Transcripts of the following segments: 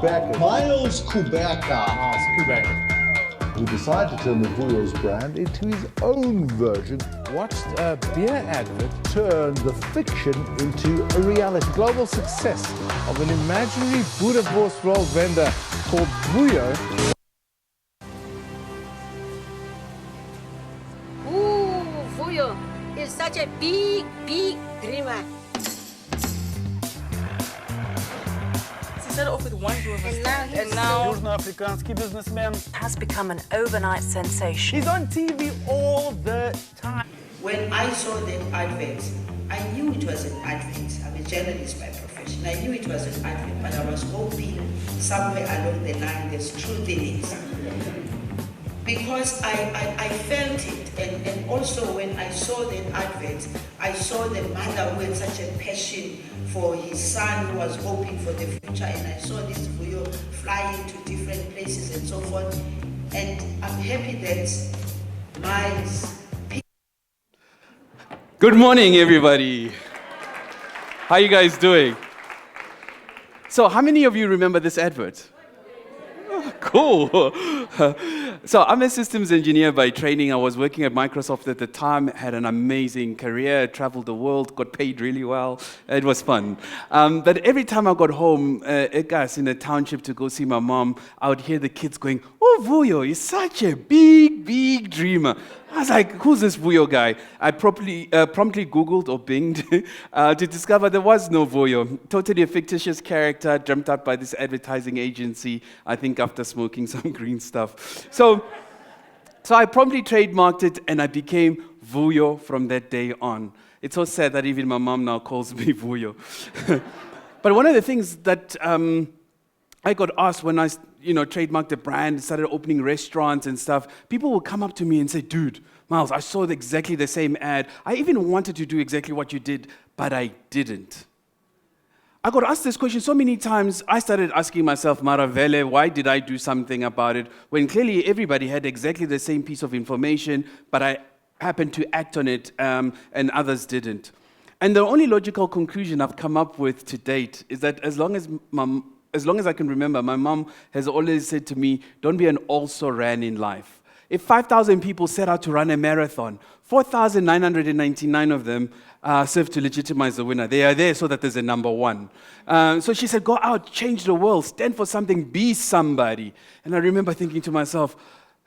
Khubeka. Miles Khubeka. Who decided to turn the Vuyo's brand into his own version, Watched a beer advert, turn the fiction into a reality. global success of an imaginary Boerewors roll vendor called Vuyo. Ooh, Vuyo is such a big dreamer. He started off with one Boerewors stand, and he's now Южноафриканский businessman. has become an overnight sensation. He's on TV all the time. When I saw that advert, I knew it was an advert. I'm a journalist by profession. I knew it was an advert, but I was hoping somewhere along the line there's truth in it. Because I felt it, and also when I saw that advert, I saw the mother who had such a passion for his son who was hoping for the future, and I saw this Vuyo flying to different places and so forth. And I'm happy that Miles. Good morning, everybody. How you guys doing? So, how many of you remember this advert? Oh, cool. So, I'm a systems engineer by training. I was working at Microsoft at the time, had an amazing career, traveled the world, got paid really well. It was fun. But every time I got home, guys, in the township to go see my mom, I would hear the kids going, "Oh, Vuyo is such a big dreamer." I was like, who's this Vuyo guy? I promptly Googled or Binged to discover there was no Vuyo. Totally a fictitious character dreamt up by this advertising agency, I think after smoking some green stuff. So I promptly trademarked it and I became Vuyo from that day on. It's so sad that even my mom now calls me Vuyo. But one of the things that I got asked when I trademarked the brand, started opening restaurants and stuff, people would come up to me and say, "Dude, Miles, I saw exactly the same ad. I even wanted to do exactly what you did, but I didn't." I got asked this question so many times, I started asking myself, Maravele, why did I do something about it? When clearly everybody had exactly the same piece of information, but I happened to act on it and others didn't. And the only logical conclusion I've come up with to date is that as long as I can remember, my mom has always said to me, don't be an also-ran in life. If 5,000 people set out to run a marathon, 4,999 of them serve to legitimize the winner. They are there so that there's a number one. So she said, go out, change the world, stand for something, be somebody. And I remember thinking to myself,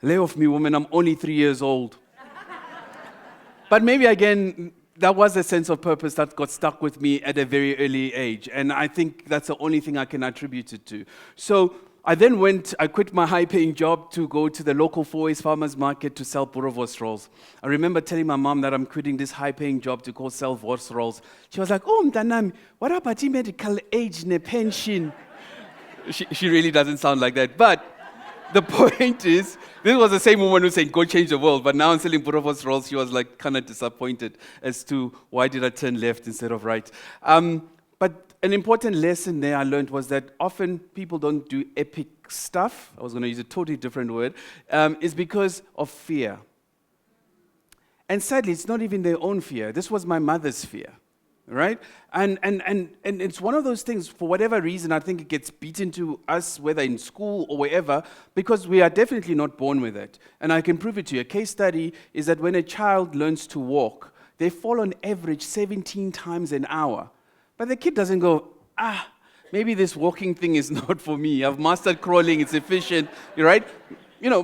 lay off me, woman, I'm only 3 years old. But maybe again, that was a sense of purpose that got stuck with me at a very early age. And I think that's the only thing I can attribute it to. So I quit my high-paying job to go to the local Fourways farmers market to sell Boerewors rolls. I remember telling my mom that I'm quitting this high-paying job to go sell Wors rolls. She was like, "Oh, mtanami, what about medical age and pension?" She really doesn't sound like that. But the point is, this was the same woman who said, go change the world, but now I'm selling Boerewors rolls. She was like kind of disappointed as to why did I turn left instead of right. But an important lesson there I learned was that often people don't do epic stuff. I was going to use a totally different word. Is because of fear. And sadly, it's not even their own fear. This was my mother's fear. Right? And it's one of those things, for whatever reason, I think it gets beaten to us, whether in school or wherever, because we are definitely not born with it. And I can prove it to you. A case study is that when a child learns to walk, they fall on average 17 times an hour. But the kid doesn't go, maybe this walking thing is not for me. I've mastered crawling, it's efficient, right?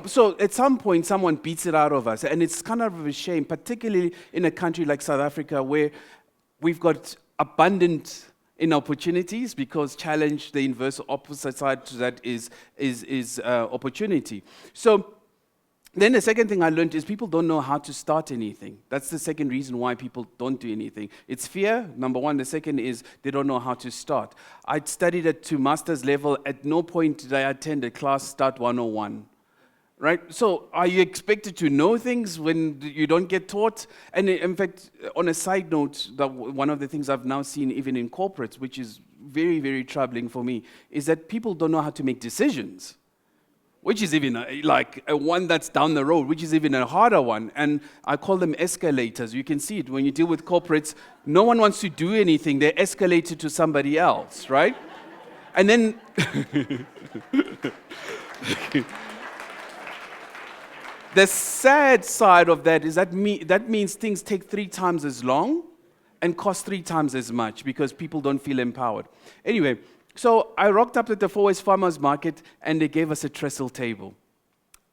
So at some point, someone beats it out of us. And it's kind of a shame, particularly in a country like South Africa, where we've got abundant in opportunities, because challenge, the inverse opposite side to that is opportunity. So then the second thing I learned is people don't know how to start anything. That's the second reason why people don't do anything. It's fear, number one. The second is they don't know how to start. I studied it to master's level. At no point did I attend a class Start 101. Right? So are you expected to know things when you don't get taught? And in fact, on a side note, one of the things I've now seen even in corporates, which is very, very troubling for me, is that people don't know how to make decisions, which is even like a one that's down the road, which is even a harder one. And I call them escalators. You can see it when you deal with corporates. No one wants to do anything. They're escalated to somebody else, right? And then the sad side of that is that means things take 3 times as long and cost 3 times as much because people don't feel empowered. Anyway, so I rocked up at the Four Ways Farmers Market and they gave us a trestle table.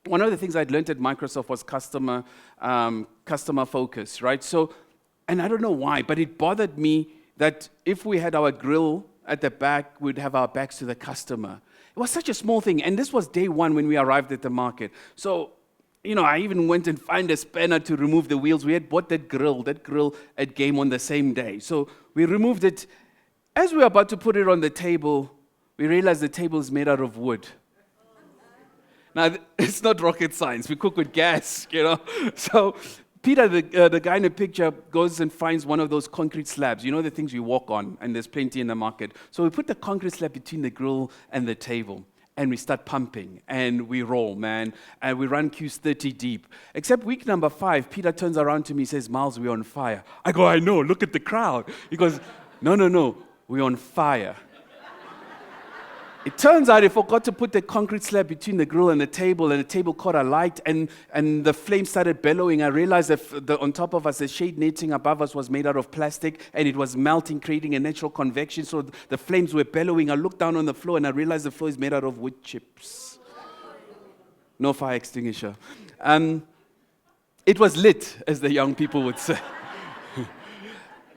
One of the things I'd learned at Microsoft was customer focus, right? So, and I don't know why, but it bothered me that if we had our grill at the back, we'd have our backs to the customer. It was such a small thing, and this was day 1 when we arrived at the market. So, I even went and found a spanner to remove the wheels. We had bought that grill at Game on the same day. So we removed it. As we were about to put it on the table, we realized the table is made out of wood. Now, it's not rocket science. We cook with gas, So Peter, the guy in the picture, goes and finds one of those concrete slabs. You know the things you walk on, and there's plenty in the market. So we put the concrete slab between the grill and the table. And we start pumping, and we roll, man. And we run queues 30 deep. Except week number 5, Peter turns around to me and says, Miles, we're on fire. I go, I know, look at the crowd. He goes, no, we're on fire. It turns out he forgot to put the concrete slab between the grill and the table caught alight, and the flame started bellowing. I realized that on top of us, the shade netting above us was made out of plastic, and it was melting, creating a natural convection, so the flames were bellowing. I looked down on the floor, and I realized the floor is made out of wood chips. No fire extinguisher. It was lit, as the young people would say.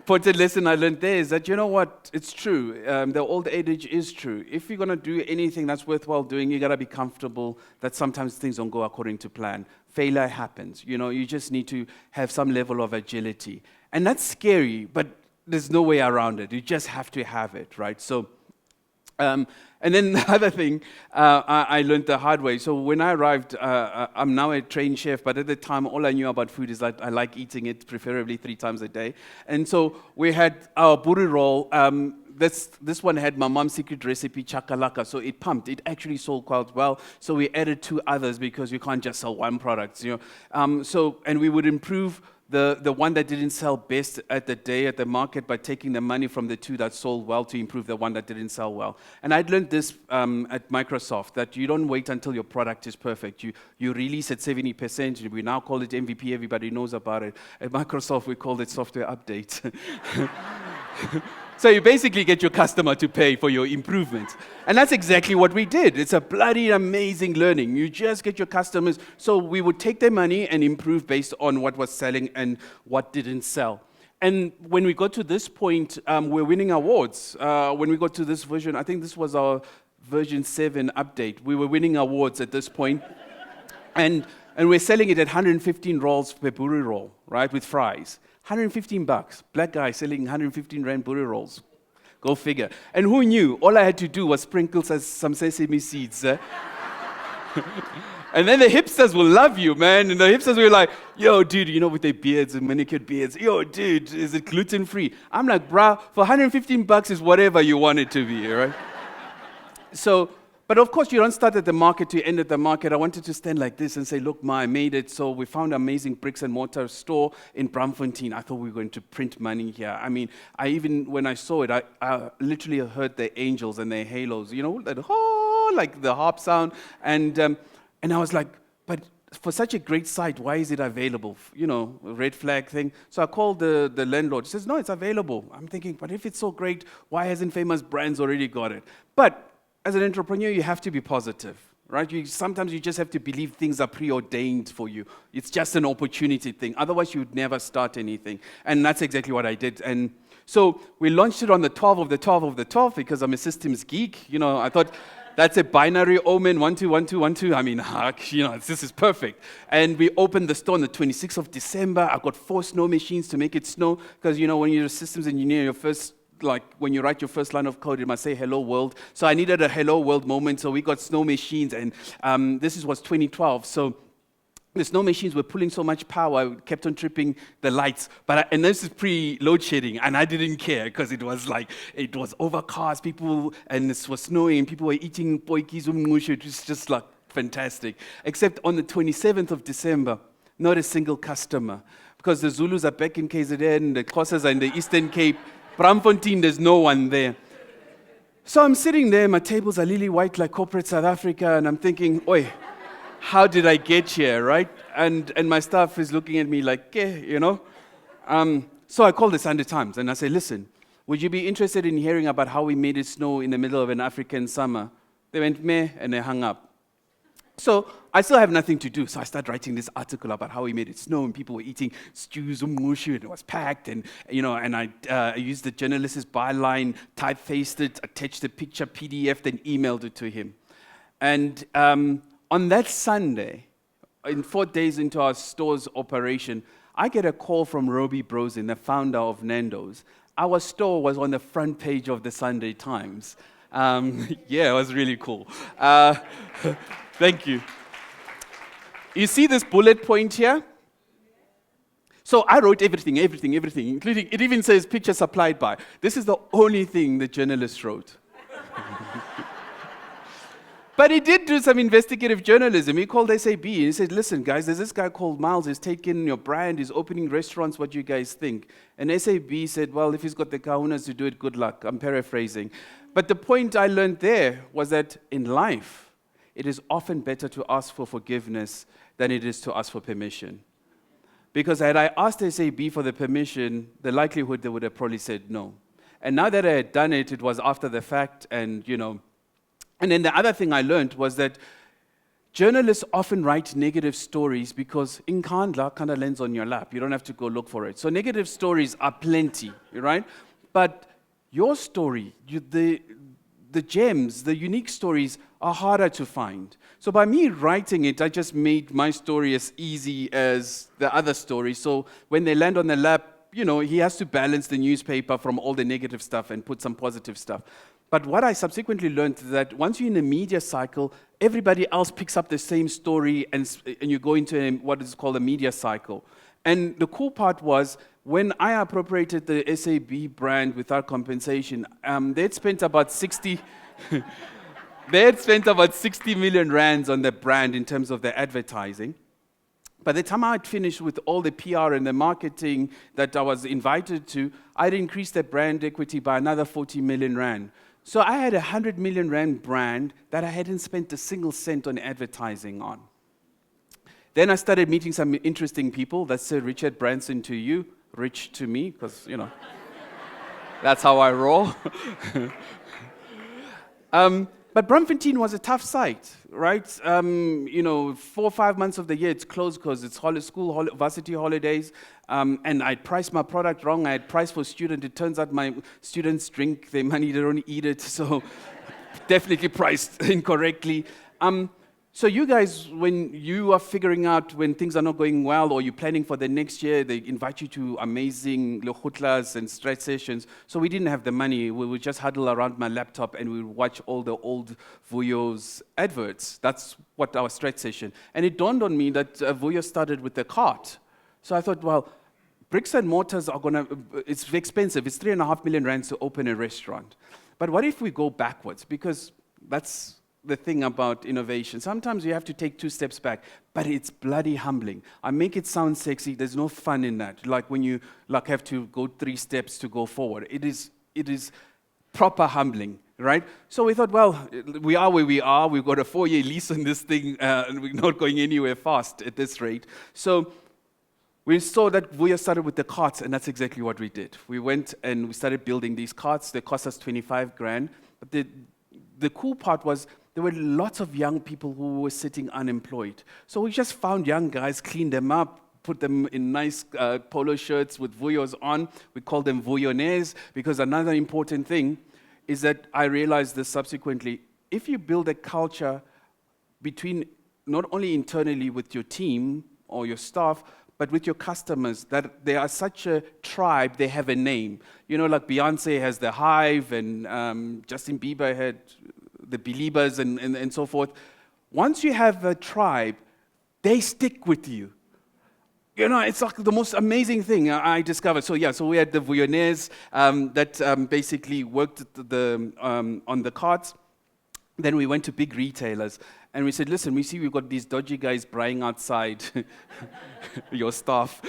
Important lesson I learned there is that, you know what, it's true. The old adage is true. If you're going to do anything that's worthwhile doing, you got to be comfortable that sometimes things don't go according to plan. Failure happens. You just need to have some level of agility. And that's scary, but there's no way around it. You just have to have it, right? So, and then the other thing I learned the hard way. So when I arrived, I'm now a trained chef, but at the time, all I knew about food is that I like eating it, preferably 3 times a day. And so we had our buri roll. This one had my mom's secret recipe, chakalaka, so it pumped. It actually sold quite well. So we added 2 others because you can't just sell one product. And we would improve the one that didn't sell best at the market by taking the money from the 2 that sold well to improve the one that didn't sell well. And I'd learned this at Microsoft, that you don't wait until your product is perfect. You release at 70%. We now call it MVP. Everybody knows about it. At Microsoft, we call it software update. So you basically get your customer to pay for your improvements. And that's exactly what we did. It's a bloody amazing learning. You just get your customers. So we would take their money and improve based on what was selling and what didn't sell. And when we got to this point, we're winning awards. When we got to this version, I think this was our version 7 update. We were winning awards at this point. And we're selling it at 115 rolls per buri roll, right, with fries. $115. Black guy selling 115 rand buri rolls. Go figure. And who knew? All I had to do was sprinkle some sesame seeds. And then the hipsters will love you, man. And the hipsters were like, yo, dude, with their beards and manicured beards. Yo, dude, is it gluten-free? I'm like, bruh, for $115 is whatever you want it to be, right? But of course, you don't start at the market to end at the market. I wanted to stand like this and say, look, I made it. So we found an amazing bricks and mortar store in Braamfontein. I thought we were going to print money here. I mean, when I saw it, I literally heard the angels and their halos, that like the harp sound. And I was like, but for such a great site, why is it available? A red flag thing. So I called the landlord. He says, no, it's available. I'm thinking, but if it's so great, why hasn't Famous Brands already got it? But as an entrepreneur, you have to be positive, right? Sometimes you just have to believe things are preordained for you. It's just an opportunity thing. Otherwise, you would never start anything. And that's exactly what I did. And so we launched it on the 12th of the 12th of the 12th because I'm a systems geek. I thought that's a binary omen, 1, 2, 1, 2, 1, 2. I mean, this is perfect. And we opened the store on the 26th of December. I got 4 snow machines to make it snow because, when you're a systems engineer, when you write your first line of code, it must say hello world. So I needed a hello world moment, so we got snow machines, and this was 2012. So the snow machines were pulling so much power, I kept on tripping the lights. And this is pre-load shedding, and I didn't care because it was overcast, and it was snowing, people were eating poikies, it was just like fantastic. Except on the 27th of December, not a single customer, because the Zulus are back in KZN, the Xhosas are in the Eastern Cape. Braamfontein, there's no one there. So I'm sitting there, my tables are lily white like corporate South Africa, and I'm thinking, oi, how did I get here, right? And my staff is looking at me like, you know? So I called the Sunday Times and I said, listen, would you be interested in hearing about how we made it snow in the middle of an African summer? They went, meh, and they hung up. So I still have nothing to do, so I started writing this article about how we made it snow, and people were eating stews, umushu, and it was packed, and I used the journalist's byline, typefaced it, attached the picture PDF, then emailed it to him. And on that Sunday, in 4 days into our store's operation, I get a call from Roby Brosin, the founder of Nando's. Our store was on the front page of the Sunday Times. Yeah, it was really cool. Thank you. You see this bullet point here? So I wrote everything, including, it even says picture supplied by. This is the only thing the journalist wrote. But he did do some investigative journalism. He called SAB and he said, listen, guys, there's this guy called Miles. He's taken your brand. He's opening restaurants. What do you guys think? And SAB said, well, if he's got the kahunas to do it, good luck. I'm paraphrasing. But the point I learned there was that in life, it is often better to ask for forgiveness than it is to ask for permission. Because had I asked SAB for the permission, the likelihood they would have probably said no. And now that I had done it, it was after the fact, and And then the other thing I learned was that journalists often write negative stories because inkandla kind of lands on your lap. You don't have to go look for it. So negative stories are plenty, right? But your story, the gems, the unique stories are harder to find. So by me writing it, I just made my story as easy as the other story. So when they land on the lap, he has to balance the newspaper from all the negative stuff and put some positive stuff. But what I subsequently learned is that once you're in a media cycle, everybody else picks up the same story and you go into what is called a media cycle. And the cool part was, when I appropriated the SAB brand without compensation, they had spent about 60 million rands on the brand in terms of their advertising. By the time I had finished with all the PR and the marketing that I was invited to, I'd increased their brand equity by another 40 million rand. So I had a 100 million rand brand that I hadn't spent a single cent on advertising on. Then I started meeting some interesting people. That's Sir Richard Branson to you, Rich to me, because, that's how I roll. But Braamfontein was a tough site, right? 4 or 5 months of the year it's closed because it's varsity holidays. And I priced my product wrong. I had priced for student. It turns out my students drink their money, they don't eat it. So definitely priced incorrectly. So you guys, when you are figuring out when things are not going well or you're planning for the next year, they invite you to amazing lehutlas and stretch sessions. So we didn't have the money. We would just huddle around my laptop and we would watch all the old Vuyo's adverts. That's what our stretch session. And it dawned on me that Vuyo started with the cart. So I thought, well, bricks and mortars are it's expensive. It's 3.5 million rands to open a restaurant. But what if we go backwards? Because that's the thing about innovation. Sometimes you have to take 2 steps back, but it's bloody humbling. I make it sound sexy. There's no fun in that. Like when you have to go 3 steps to go forward. It is proper humbling, right? So we thought, well, we are where we are. We've got a 4-year lease on this thing, and we're not going anywhere fast at this rate. So we saw that Vuyo started with the carts, and that's exactly what we did. We went and we started building these carts. They cost us 25 grand. But the cool part was there were lots of young people who were sitting unemployed. So we just found young guys, cleaned them up, put them in nice polo shirts with Vuyos on. We called them Vuyonaires, because another important thing is that I realized this subsequently. If you build a culture between not only internally with your team or your staff, but with your customers, that they are such a tribe, they have a name. Like Beyonce has the Hive, and Justin Bieber had the Beliebers and so forth. Once you have a tribe, they stick with you. It's like the most amazing thing I discovered. So we had the Vuyonaires that basically worked on the carts. Then we went to big retailers and we said, listen, we see we've got these dodgy guys buying outside your staff.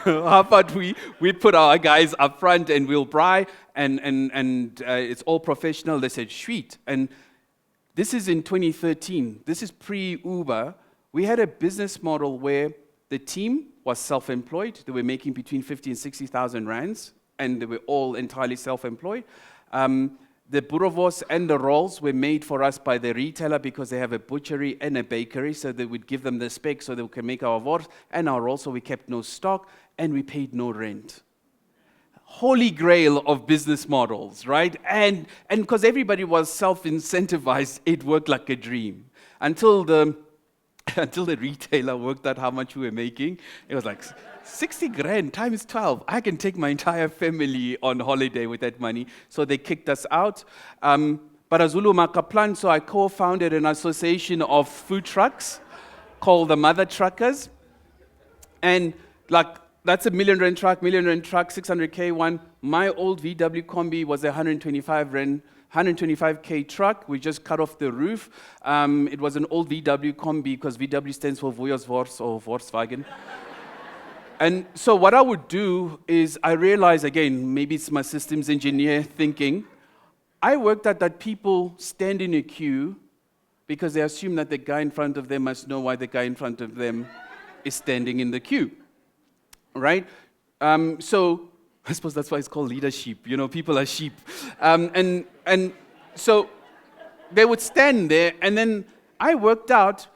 How about we put our guys up front and we'll buy and it's all professional. They said, sweet. And this is in 2013. This is pre-Uber. We had a business model where the team was self-employed. They were making between 50 and 60,000 rands, and they were all entirely self-employed. The boerewors and the rolls were made for us by the retailer because they have a butchery and a bakery, so they would give them the spec so they can make our wors and our rolls, so we kept no stock, and we paid no rent. Holy grail of business models, right? And because everybody was self-incentivized, it worked like a dream. Until the retailer worked out how much we were making, it was like 60 grand times 12. I can take my entire family on holiday with that money. So they kicked us out. But Azulu Makaplan, so I co-founded an association of food trucks called the Mother Truckers. And like, that's a million rand truck, 600K one. My old VW Combi was a 125K truck. We just cut off the roof. It was an old VW Combi because VW stands for Vos or Volkswagen. And so what I would do is I realized, again, maybe it's my systems engineer thinking, I worked out that people stand in a queue because they assume that the guy in front of them must know why the guy in front of them is standing in the queue, right? So I suppose that's why it's called leadership. You know, people are sheep. And so they would stand there, and then I worked out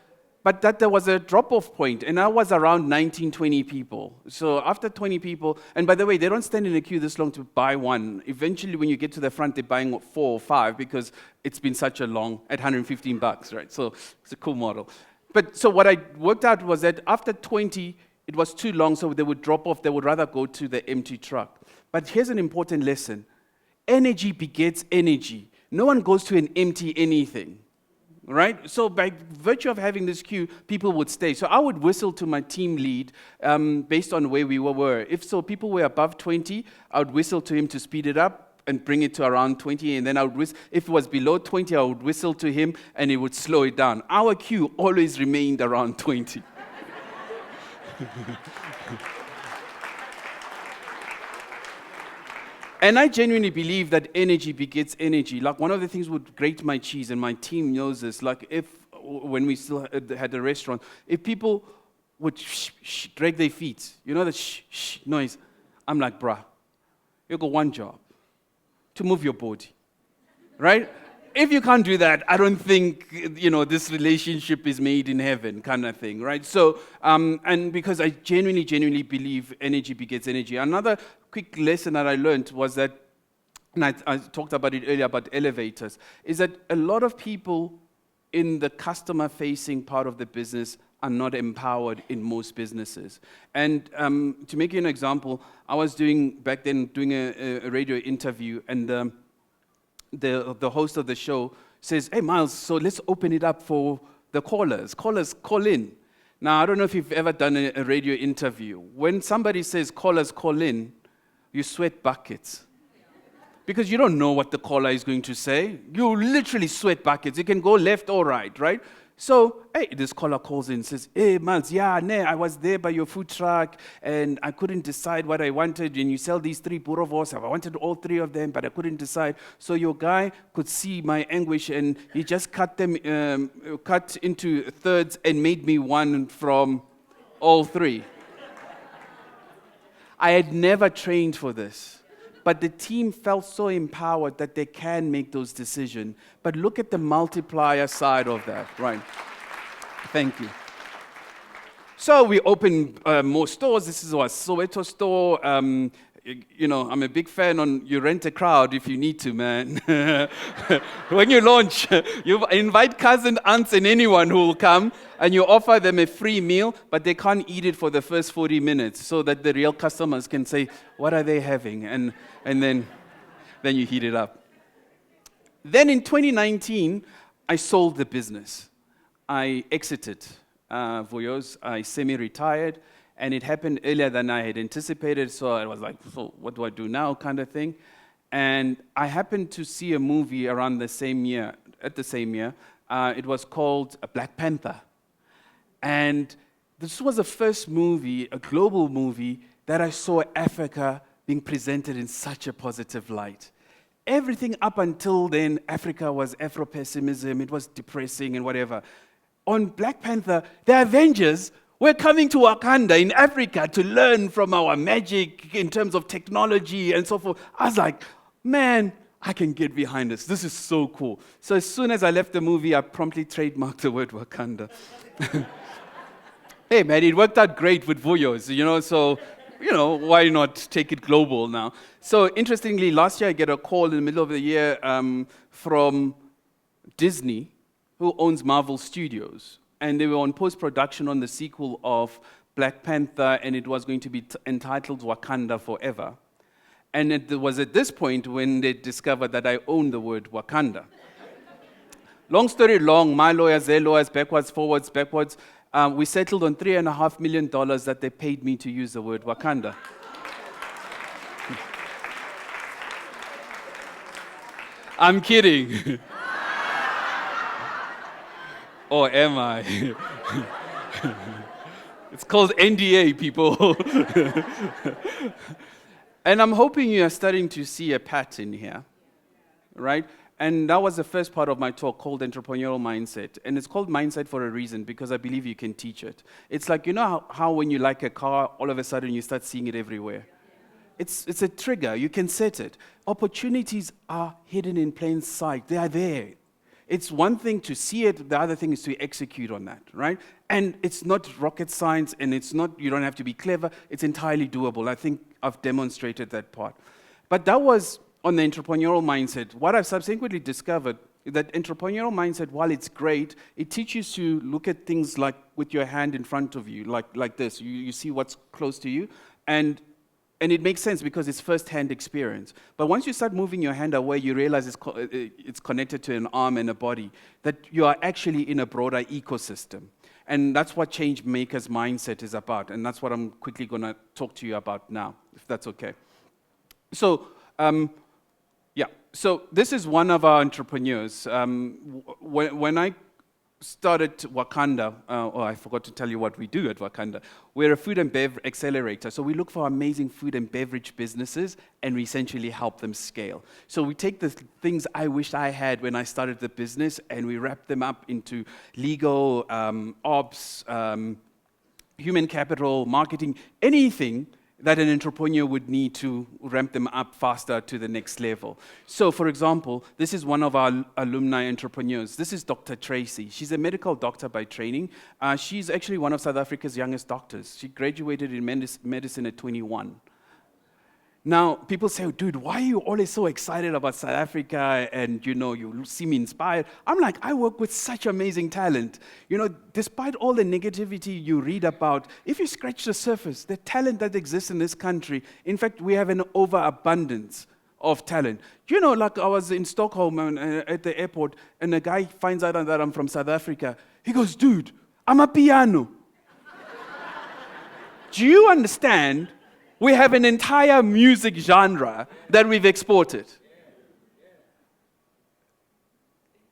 but that there was a drop-off point, and I was around 19, 20 people. So after 20 people, and by the way, they don't stand in a queue this long to buy one. Eventually, when you get to the front, they're buying 4 or 5 because it's been such a long, at $115, right? So it's a cool model. But so what I worked out was that after 20, it was too long, so they would drop off. They would rather go to the empty truck. But here's an important lesson. Energy begets energy. No one goes to an empty anything. Right? So by virtue of having this queue, people would stay. So I would whistle to my team lead based on where we were. If so, people were above 20, I would whistle to him to speed it up and bring it to around 20. And then I would whistle. If it was below 20, I would whistle to him and he would slow it down. Our queue always remained around 20. And I genuinely believe that energy begets energy. Like, one of the things would grate my cheese, and my team knows this, like when we still had a restaurant, if people would drag their feet, you know the noise, I'm like, bruh, you got one job, to move your body, right? If you can't do that, I don't think, this relationship is made in heaven kind of thing, right? So, and because I genuinely believe energy begets energy. Another quick lesson that I learned was that, and I talked about it earlier about elevators, is that a lot of people in the customer-facing part of the business are not empowered in most businesses. And to make you an example, I was back then doing a radio interview, and the host of the show says, "Hey, Miles, so let's open it up for the callers. Callers, call in." Now, I don't know if you've ever done a radio interview. When somebody says, "Callers, call in," you sweat buckets. Because you don't know what the caller is going to say. You literally sweat buckets. It can go left or right, right? So, hey, this caller calls in and says, "Hey, Miles, I was there by your food truck, and I couldn't decide what I wanted, and you sell these 3 boerewors. I wanted all 3 of them, but I couldn't decide. So your guy could see my anguish, and he just cut them, cut into thirds and made me one from all 3. I had never trained for this. But the team felt so empowered that they can make those decisions. But look at the multiplier side of that, right? Thank you. So we opened more stores. This is our Soweto store. I'm a big fan on you rent a crowd if you need to, man. When you launch, you invite cousin, aunts, and anyone who will come, and you offer them a free meal, but they can't eat it for the first 40 minutes so that the real customers can say, what are they having? And then you heat it up. Then in 2019, I sold the business. I exited Voyos. I semi-retired. And it happened earlier than I had anticipated, so I was like, so what do I do now, kind of thing. And I happened to see a movie around the same year, at the same year. It was called Black Panther. And this was the first movie, a global movie, that I saw Africa being presented in such a positive light. Everything up until then, Africa was Afro-pessimism, it was depressing and whatever. On Black Panther, the Avengers were coming to Wakanda in Africa to learn from our magic in terms of technology and so forth. I was like, man, I can get behind this. This is so cool. So as soon as I left the movie, I promptly trademarked the word Wakanda. Hey, man, it worked out great with Vuyos, so, why not take it global now? So interestingly, last year I get a call in the middle of the year from Disney, who owns Marvel Studios. And they were on post-production on the sequel of Black Panther, and it was going to be entitled Wakanda Forever. And it was at this point when they discovered that I owned the word Wakanda. Long story long, my lawyers, their lawyers, backwards, forwards, backwards, we settled on $3.5 million that they paid me to use the word Wakanda. I'm kidding. Or am I? It's called NDA, people. And I'm hoping you are starting to see a pattern here, right? And that was the first part of my talk called entrepreneurial mindset. And it's called mindset for a reason, because I believe you can teach it. It's like, how when you like a car, all of a sudden you start seeing it everywhere. It's a trigger. You can set it. Opportunities are hidden in plain sight. They are there. It's one thing to see it, the other thing is to execute on that, right? And it's not rocket science, and you don't have to be clever, it's entirely doable. I think I've demonstrated that part. But that was on the entrepreneurial mindset. What I've subsequently discovered is that entrepreneurial mindset, while it's great, it teaches you to look at things like with your hand in front of you, like this. You see what's close to you, and it makes sense because it's first-hand experience. But once you start moving your hand away, you realize it's connected to an arm and a body, that you are actually in a broader ecosystem. And that's what change makers' mindset is about. And that's what I'm quickly going to talk to you about now, if that's okay. So, so this is one of our entrepreneurs. When I started Wakanda, I forgot to tell you what we do at Wakanda. We're a food and beverage accelerator. So we look for amazing food and beverage businesses, and we essentially help them scale. So we take the things I wish I had when I started the business, and we wrap them up into legal, ops, human capital, marketing, anything that an entrepreneur would need to ramp them up faster to the next level. So, for example, this is one of our alumni entrepreneurs. This is Dr. Tracy. She's a medical doctor by training. She's actually one of South Africa's youngest doctors. She graduated in medicine at 21. Now, people say, oh, dude, why are you always so excited about South Africa and, you seem inspired? I'm like, I work with such amazing talent. Despite all the negativity you read about, if you scratch the surface, the talent that exists in this country, in fact, we have an overabundance of talent. Like I was in Stockholm at the airport, and a guy finds out that I'm from South Africa. He goes, dude, I'm a piano. Do you understand? We have an entire music genre that we've exported.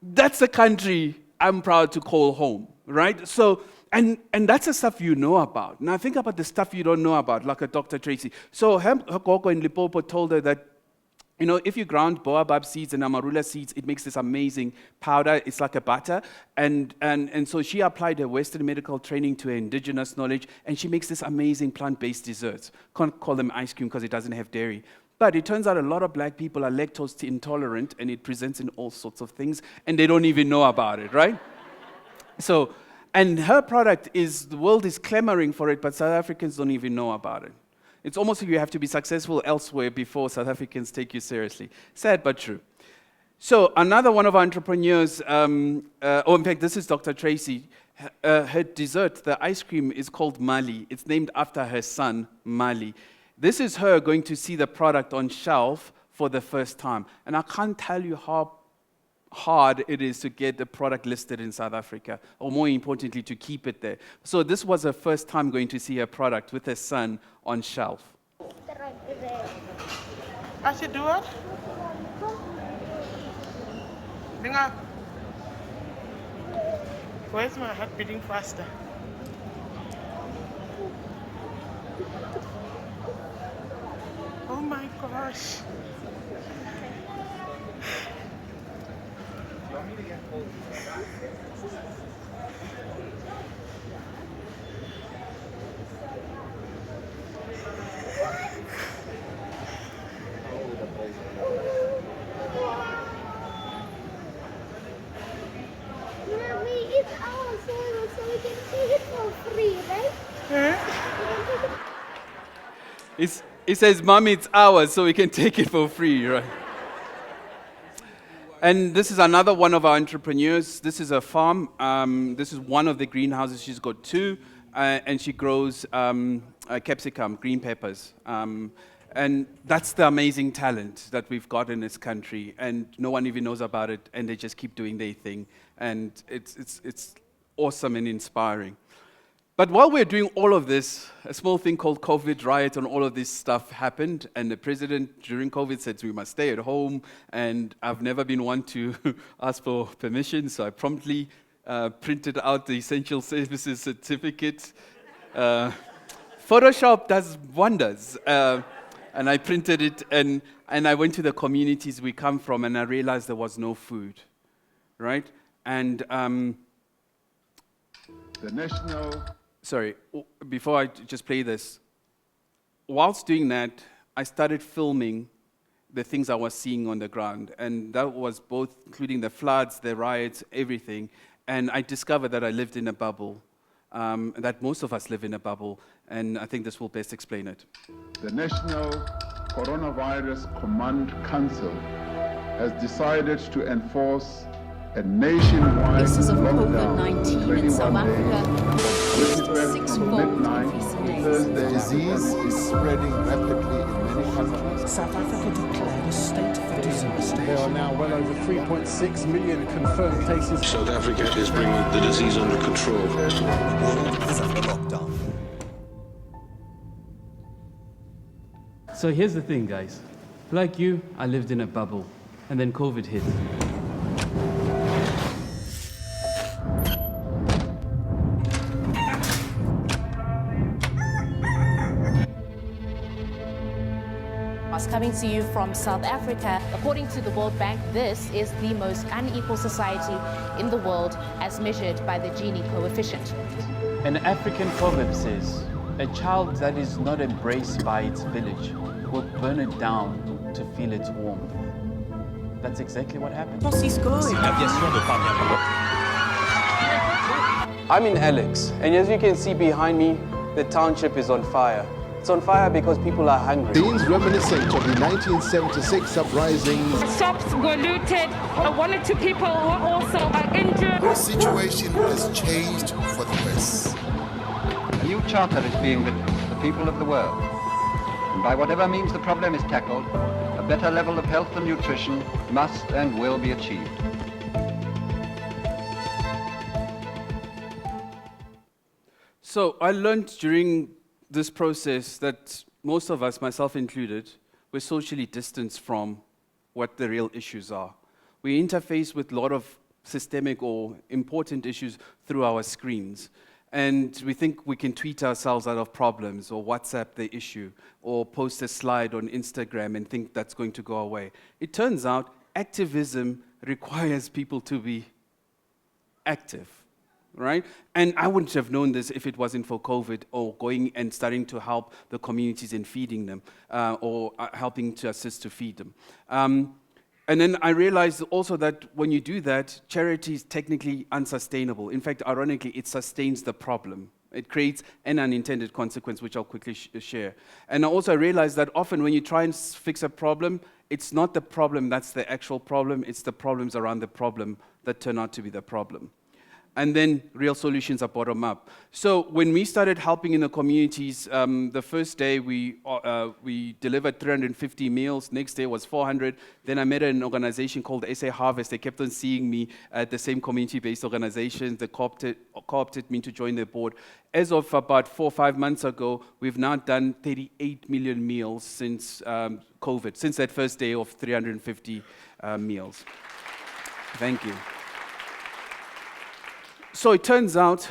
That's a country I'm proud to call home, right? So, and that's the stuff you know about. Now think about the stuff you don't know about, like a Dr. Tracy. So her gogo in Limpopo told her that, if you ground baobab seeds and amarula seeds, it makes this amazing powder. It's like a butter. And so she applied her Western medical training to her indigenous knowledge, and she makes this amazing plant-based desserts. Can't call them ice cream because it doesn't have dairy. But it turns out a lot of black people are lactose intolerant, and it presents in all sorts of things, and they don't even know about it, right? So, and her product the world is clamoring for it, but South Africans don't even know about it. It's almost like you have to be successful elsewhere before South Africans take you seriously. Sad but true. So another one of our entrepreneurs, in fact, this is Dr. Tracy. Her dessert, the ice cream, is called Mali. It's named after her son, Mali. This is her going to see the product on shelf for the first time. And I can't tell you how hard it is to get the product listed in South Africa, or more importantly, to keep it there. So this was her first time going to see her product with her son on shelf. I should do it. Why is my heart beating faster? Oh my gosh. It's our soil, so we can take it for free, right? It says, Mommy, it's ours, so we can take it for free, right? And this is another one of our entrepreneurs. This is a farm. This is one of the greenhouses. She's got two, and she grows capsicum, green peppers. And that's the amazing talent that we've got in this country, and no one even knows about it, and they just keep doing their thing. And it's awesome and inspiring. But while we're doing all of this, a small thing called COVID riot and all of this stuff happened, and the president during COVID said we must stay at home, and I've never been one to ask for permission, so I promptly printed out the essential services certificate. Photoshop does wonders, and I printed it, and I went to the communities we come from, and I realized there was no food, right? And the national... Sorry, before I just play this, whilst doing that, I started filming the things I was seeing on the ground. And that was both including the floods, the riots, everything. And I discovered that I lived in a bubble, that most of us live in a bubble. And I think this will best explain it. The National Coronavirus Command Council has decided to enforce a nationwide cases of lockdown COVID-19 in South Africa from midnight to Thursday. Disease is spreading rapidly in many countries. South Africa declared a state of disease. There are now well over 3.6 million confirmed cases. South Africa is bringing the disease under control. The world is under lockdown. So here's the thing, guys. Like you, I lived in a bubble, and then COVID hit. Coming to you from South Africa. According to the World Bank, this is the most unequal society in the world as measured by the Gini coefficient. An African proverb says, a child that is not embraced by its village will burn it down to feel its warmth. That's exactly what happened. I'm in Alex, and as you can see behind me, the township is on fire. It's on fire because people are hungry. Scenes reminiscent of the 1976 uprisings. Shops were looted. One or two people were also injured. The situation has changed for the worse. A new charter is being written for the people of the world. And by whatever means the problem is tackled, a better level of health and nutrition must and will be achieved. So I learned during this process that most of us, myself included, we're socially distanced from what the real issues are. We interface with a lot of systemic or important issues through our screens. And we think we can tweet ourselves out of problems or WhatsApp the issue or post a slide on Instagram and think that's going to go away. It turns out activism requires people to be active. Right? And I wouldn't have known this if it wasn't for COVID or going and starting to help the communities in feeding them or helping to assist to feed them. And then I realized also that when you do that, charity is technically unsustainable. In fact, ironically, it sustains the problem. It creates an unintended consequence, which I'll quickly share. And I also realized that often when you try and fix a problem, it's not the problem that's the actual problem, it's the problems around the problem that turn out to be the problem. And then real solutions are bottom up. So when we started helping in the communities, the first day we delivered 350 meals. Next day was 400. Then I met an organization called SA Harvest. They kept on seeing me at the same community-based organizations. They co-opted me to join their board. As of about 4 or 5 months ago, we've now done 38 million meals since COVID, since that first day of 350 meals. Thank you. So it turns out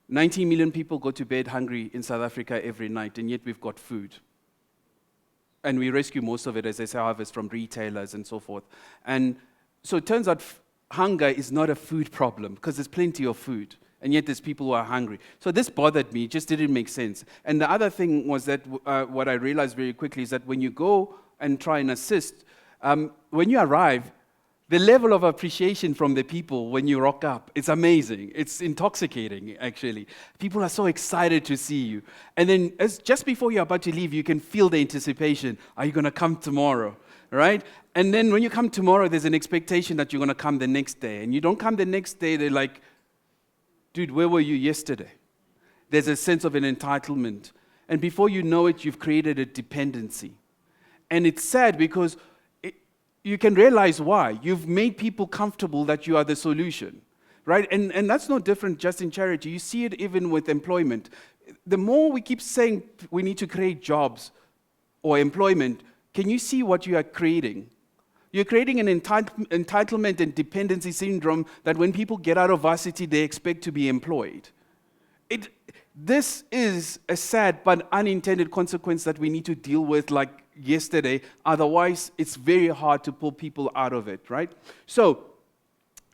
19 million people go to bed hungry in South Africa every night, and yet we've got food. And we rescue most of it, as I say, harvest from retailers and so forth. And so it turns out hunger is not a food problem, because there's plenty of food, and yet there's people who are hungry. So this bothered me, it just didn't make sense. And the other thing was that what I realized very quickly is that when you go and try and assist, when you arrive, the level of appreciation from the people when you rock up, it's amazing. It's intoxicating, actually. People are so excited to see you. And then just before you're about to leave, you can feel the anticipation. Are you going to come tomorrow? Right? And then when you come tomorrow, there's an expectation that you're going to come the next day. And you don't come the next day, they're like, dude, where were you yesterday? There's a sense of an entitlement. And before you know it, you've created a dependency. And it's sad because you can realize why. You've made people comfortable that you are the solution, right? And that's no different just in charity. You see it even with employment. The more we keep saying we need to create jobs or employment, can you see what you are creating? You're creating an entitlement and dependency syndrome that when people get out of varsity, they expect to be employed. This is a sad but unintended consequence that we need to deal with like yesterday. Otherwise, it's very hard to pull people out of it, right? So,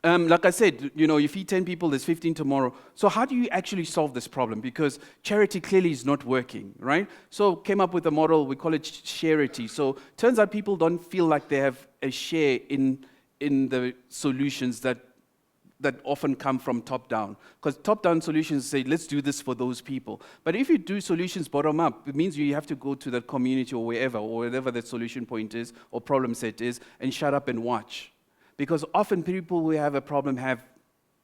like I said, you feed 10 people, there's 15 tomorrow. So how do you actually solve this problem? Because charity clearly is not working, right? So came up with a model, we call it charity. So turns out people don't feel like they have a share in the solutions that often come from top-down. Because top-down solutions say, let's do this for those people. But if you do solutions bottom-up, it means you have to go to that community or wherever, or wherever that solution point is, or problem set is, and shut up and watch. Because often people who have a problem have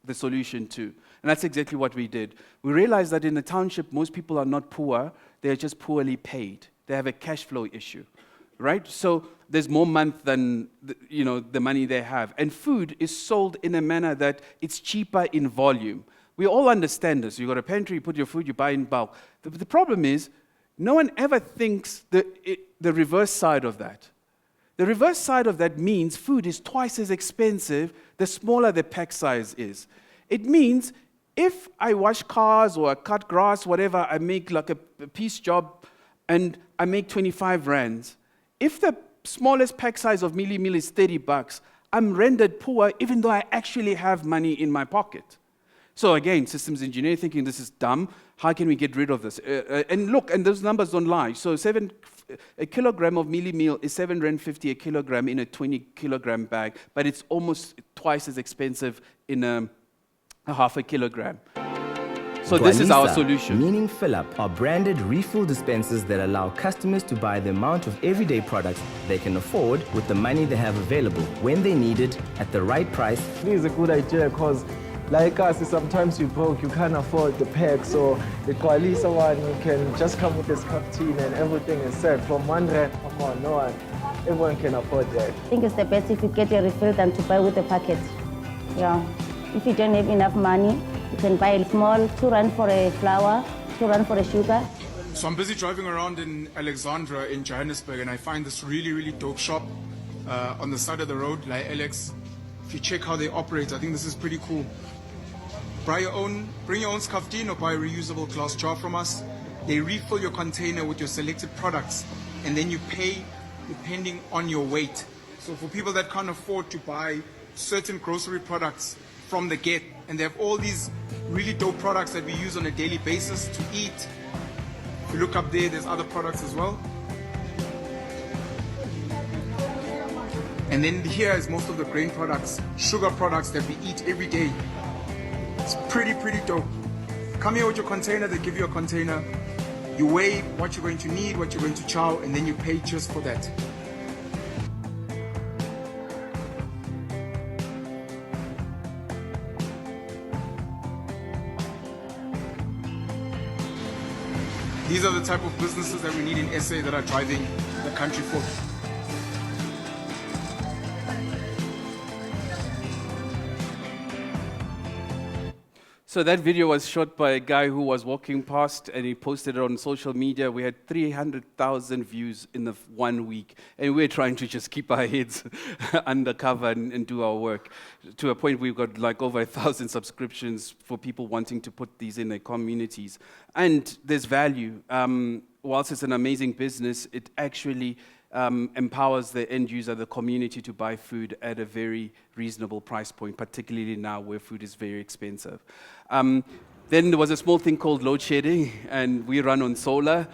the solution too. And that's exactly what we did. We realized that in the township, most people are not poor, they're just poorly paid. They have a cash flow issue, right? So there's more month than the money they have. And food is sold in a manner that it's cheaper in volume. We all understand this. You got a pantry, you put your food, you buy in bulk. The problem is, no one ever thinks the reverse side of that. The reverse side of that means food is twice as expensive the smaller the pack size is. It means if I wash cars or I cut grass, whatever, I make like a piece job and I make 25 rands. If the smallest pack size of Milli Meal is $30, I'm rendered poor even though I actually have money in my pocket. So again, systems engineer thinking this is dumb. How can we get rid of this? And look, and those numbers don't lie. So a kilogram of Milli Meal is 7.50 Rand a kilogram in a 20-kilogram bag, but it's almost twice as expensive in a half a kilogram. So this is our solution. Meaning Fill Up are branded refill dispensers that allow customers to buy the amount of everyday products they can afford with the money they have available when they need it at the right price. This is a good idea because like us, sometimes you broke, you can't afford the pack, so the Koalisa one, you can just come with this captain and everything is set. From 1 rand, come on, no one, everyone can afford that. I think it's the best if you get a refill than to buy with a packet. Yeah, if you don't have enough money, you can buy a small, 2 rand for a flour, 2 rand for a sugar. So I'm busy driving around in Alexandra in Johannesburg and I find this really, really dope shop on the side of the road, like Alex. If you check how they operate, I think this is pretty cool. Bring your own skaftin or buy a reusable glass jar from us. They refill your container with your selected products and then you pay depending on your weight. So for people that can't afford to buy certain grocery products from the get, and they have all these really dope products that we use on a daily basis to eat. If you look up there, there's other products as well. And then here is most of the grain products, sugar products that we eat every day. It's pretty dope. Come here with your container, they give you a container. You weigh what you're going to need, what you're going to chow, and then you pay just for that. These are the type of businesses that we need in SA that are driving the country forward. So that video was shot by a guy who was walking past, and he posted it on social media. We had 300,000 views in the 1 week, and we're trying to just keep our heads undercover and do our work. To a point we've got like over 1,000 subscriptions for people wanting to put these in their communities. And there's value. Whilst it's an amazing business, it actually empowers the end user, the community, to buy food at a very reasonable price point, particularly now where food is very expensive. Then there was a small thing called load shedding, and we run on solar.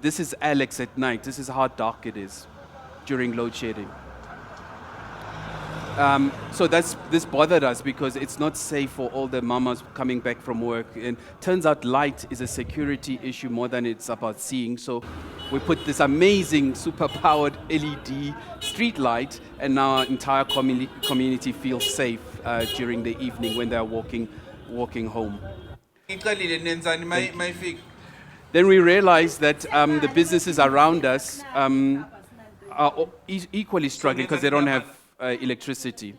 This is Alex at night. This is how dark it is during load shedding. So this bothered us because it's not safe for all the mamas coming back from work. And turns out light is a security issue more than it's about seeing. So we put this amazing super-powered LED street light, and now our entire community feels safe during the evening when they're walking home. Then we realized that the businesses around us are equally struggling because they don't have electricity.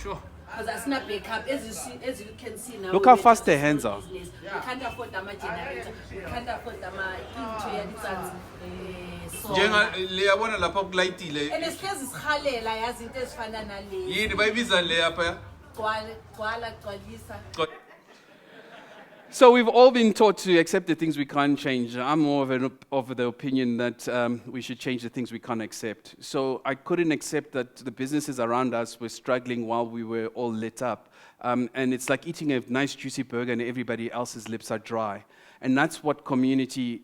Sure. As you can see now, Look how fast their hands are. We can't afford the generator. We can't afford the So we've all been taught to accept the things we can't change. I'm more of the opinion that we should change the things we can't accept. So I couldn't accept that the businesses around us were struggling while we were all lit up. And it's like eating a nice juicy burger and everybody else's lips are dry. And that's what community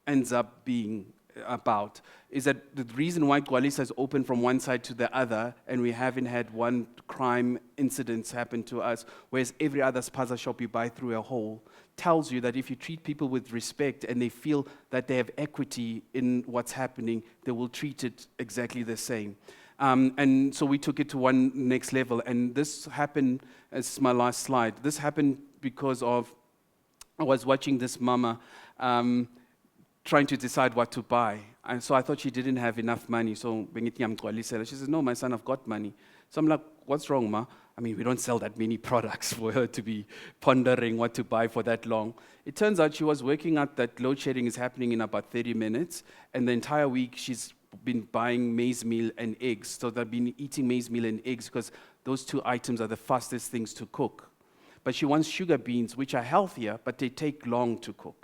ends up being about, is that the reason why Gwalisa is open from one side to the other and we haven't had one crime incident happen to us, whereas every other spaza shop you buy through a hole, tells you that if you treat people with respect and they feel that they have equity in what's happening, they will treat it exactly the same. And so we took it to one next level, and this happened, as my last slide, this happened because of, I was watching this mama trying to decide what to buy. And so I thought she didn't have enough money. So she says, no, my son, I've got money. So I'm like, what's wrong, ma? I mean, we don't sell that many products for her to be pondering what to buy for that long. It turns out she was working out that load shedding is happening in about 30 minutes. And the entire week she's been buying maize meal and eggs. So they've been eating maize meal and eggs because those two items are the fastest things to cook. But she wants sugar beans, which are healthier, but they take long to cook.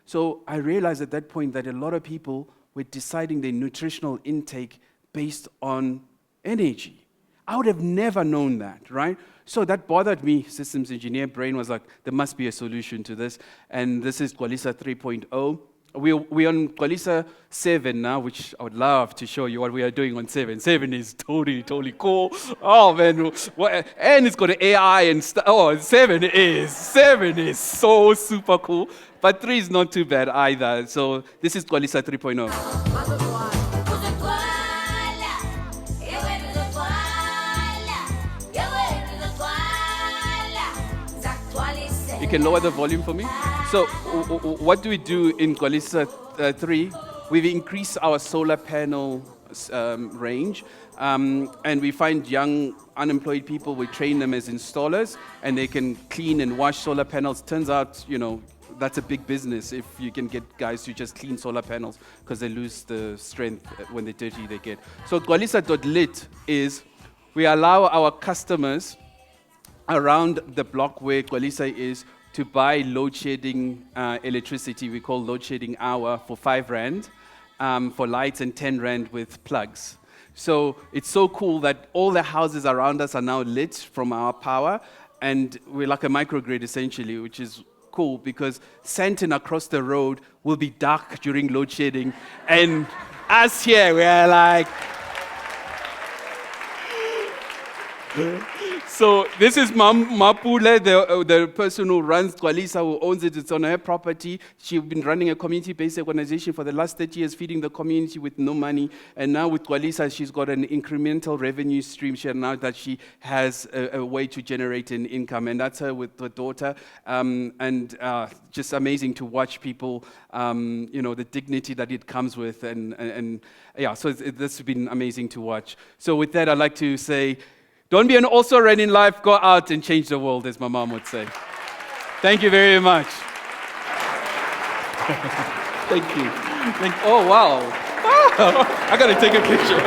So I realized at that point that a lot of people were deciding their nutritional intake based on energy. I would have never known that, right? So that bothered me. Systems engineer brain was like, there must be a solution to this. And this is Gwalisa 3.0. We're on Gwalisa 7 now, which I would love to show you what we are doing on 7. 7 is totally cool. Oh, man. And it's got AI and stuff. Oh, 7 is so super cool. But 3 is not too bad either. So this is Gwalisa 3.0. You can lower the volume for me? So what do we do in Gwalisa 3? We've increased our solar panel range, and we find young unemployed people, we train them as installers, and they can clean and wash solar panels. Turns out, that's a big business if you can get guys who just clean solar panels because they lose the strength when they're dirty they get. So Gwalisa.lit is we allow our customers around the block where Gwalisa is to buy load shedding electricity. We call load shedding hour for 5 Rand for lights and 10 Rand with plugs. So it's so cool that all the houses around us are now lit from our power, and we're like a microgrid essentially, which is cool because Sandton across the road will be dark during load shedding, and us here, we're like, So this is Mapule, the person who runs Twalisa, who owns it. It's on her property. She's been running a community-based organization for the last 30 years, feeding the community with no money. And now with Twalisa, she's got an incremental revenue stream now that she has a way to generate an income. And that's her with the daughter. Just amazing to watch people, the dignity that it comes with. And so this has been amazing to watch. So with that, I'd like to say, don't be an also-ran in life, go out and change the world, as my mom would say. Thank you very much. Thank you. Oh, wow. I got to take a picture.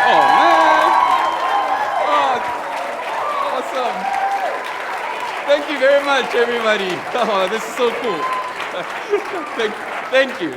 Oh, man. Oh, awesome. Thank you very much, everybody. Oh, this is so cool. Thank you.